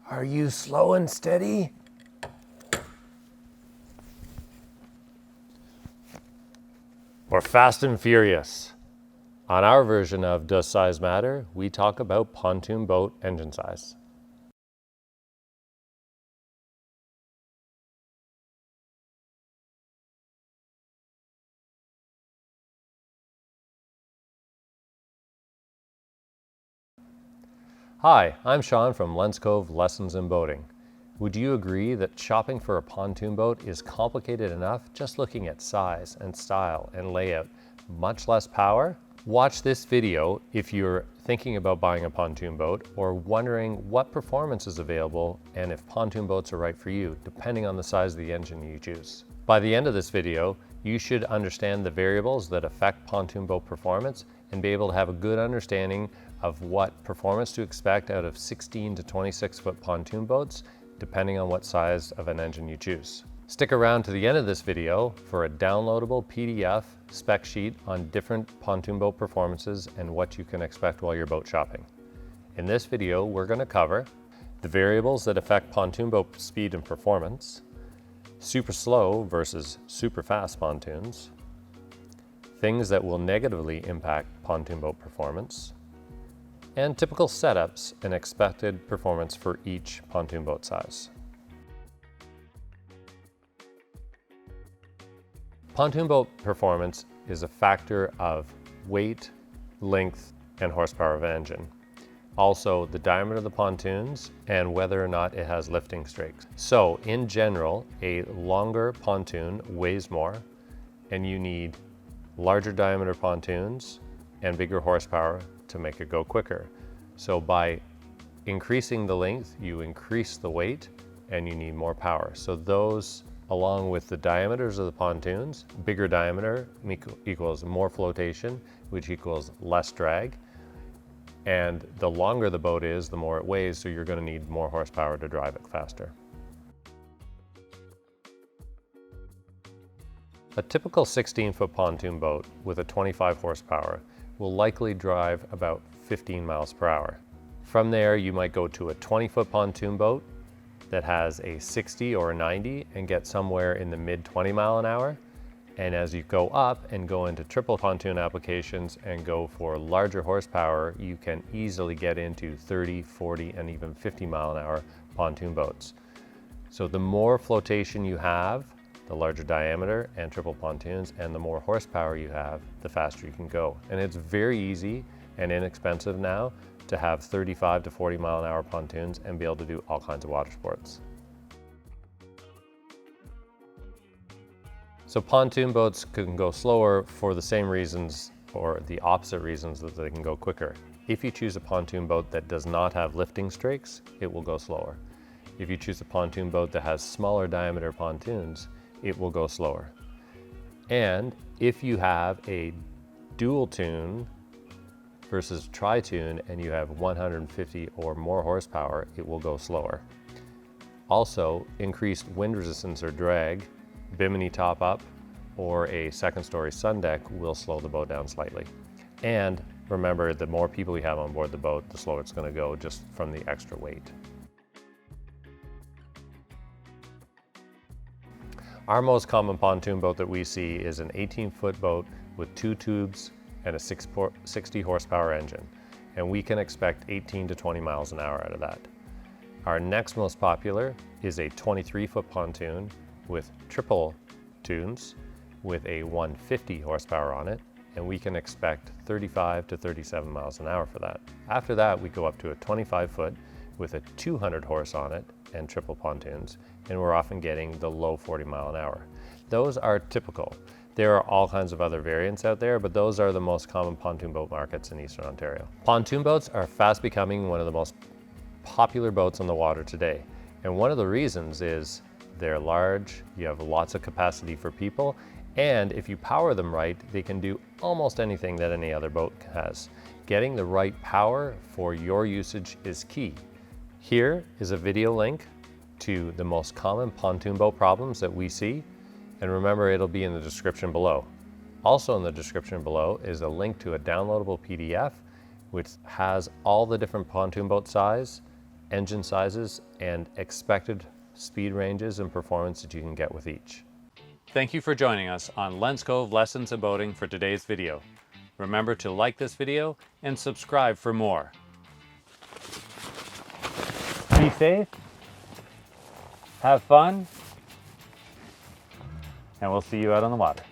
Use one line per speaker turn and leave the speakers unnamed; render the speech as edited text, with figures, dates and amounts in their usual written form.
Are you slow and steady? Or fast and furious? On our version of Does Size Matter, we talk about pontoon boat engine size. Hi, I'm Sean from Lens Cove Lessons in Boating. Would you agree that shopping for a pontoon boat is complicated enough just looking at size and style and layout, much less power? Watch this video if you're thinking about buying a pontoon boat or wondering what performance is available and if pontoon boats are right for you, depending on the size of the engine you choose. By the end of this video, you should understand the variables that affect pontoon boat performance and be able to have a good understanding of what performance to expect out of 16 to 26 foot pontoon boats, depending on what size of an engine you choose. Stick around to the end of this video for a downloadable PDF spec sheet on different pontoon boat performances and what you can expect while you're boat shopping. In this video, we're going to cover the variables that affect pontoon boat speed and performance, super slow versus super fast pontoons, things that will negatively impact pontoon boat performance, and typical setups and expected performance for each pontoon boat size. Pontoon boat performance is a factor of weight, length, and horsepower of engine. Also, the diameter of the pontoons and whether or not it has lifting strakes. So, in general, a longer pontoon weighs more, and you need larger diameter pontoons and bigger horsepower to make it go quicker. So by increasing the length, you increase the weight and you need more power. So those, along with the diameters of the pontoons, bigger diameter equals more flotation, which equals less drag. And the longer the boat is, the more it weighs, so you're going to need more horsepower to drive it faster. A typical 16-foot pontoon boat with a 25 horsepower will likely drive about 15 miles per hour. From there, you might go to a 20-foot pontoon boat that has a 60 or a 90 and get somewhere in the mid 20 mile an hour. And as you go up and go into triple pontoon applications and go for larger horsepower, you can easily get into 30, 40, and even 50 mile an hour pontoon boats. So the more flotation you have, the larger diameter and triple pontoons, and the more horsepower you have, the faster you can go. And it's very easy and inexpensive now to have 35 to 40 mile an hour pontoons and be able to do all kinds of water sports. So pontoon boats can go slower for the same reasons or the opposite reasons that they can go quicker. If you choose a pontoon boat that does not have lifting strakes, it will go slower. If you choose a pontoon boat that has smaller diameter pontoons, it will go slower. And if you have a dual tune versus tri-tune and you have 150 or more horsepower, it will go slower. Also, increased wind resistance or drag, bimini top up, or a second story sun deck will slow the boat down slightly. And remember, the more people you have on board the boat, the slower it's going to go just from the extra weight. Our most common pontoon boat that we see is an 18-foot boat with 2 tubes and a 60 horsepower engine, and we can expect 18 to 20 miles an hour out of that. Our next most popular is a 23-foot pontoon with triple tunes with a 150 horsepower on it, and we can expect 35 to 37 miles an hour for that. After that, we go up to a 25-foot with a 200 horse on it and triple pontoons, and we're often getting the low 40 mile an hour. Those are typical. There are all kinds of other variants out there, but those are the most common pontoon boat markets in Eastern Ontario. Pontoon boats are fast becoming one of the most popular boats on the water today. And one of the reasons is they're large, you have lots of capacity for people, and if you power them right, they can do almost anything that any other boat has. Getting the right power for your usage is key. Here is a video link to the most common pontoon boat problems that we see, and remember, it'll be in the description below. Also in the description below is a link to a downloadable PDF which has all the different pontoon boat size engine sizes, and expected speed ranges and performance that you can get with each. Thank you for joining us on Lens Cove Lessons in Boating for today's video. Remember to like this video and subscribe for more. Be safe, have fun, and we'll see you out on the water.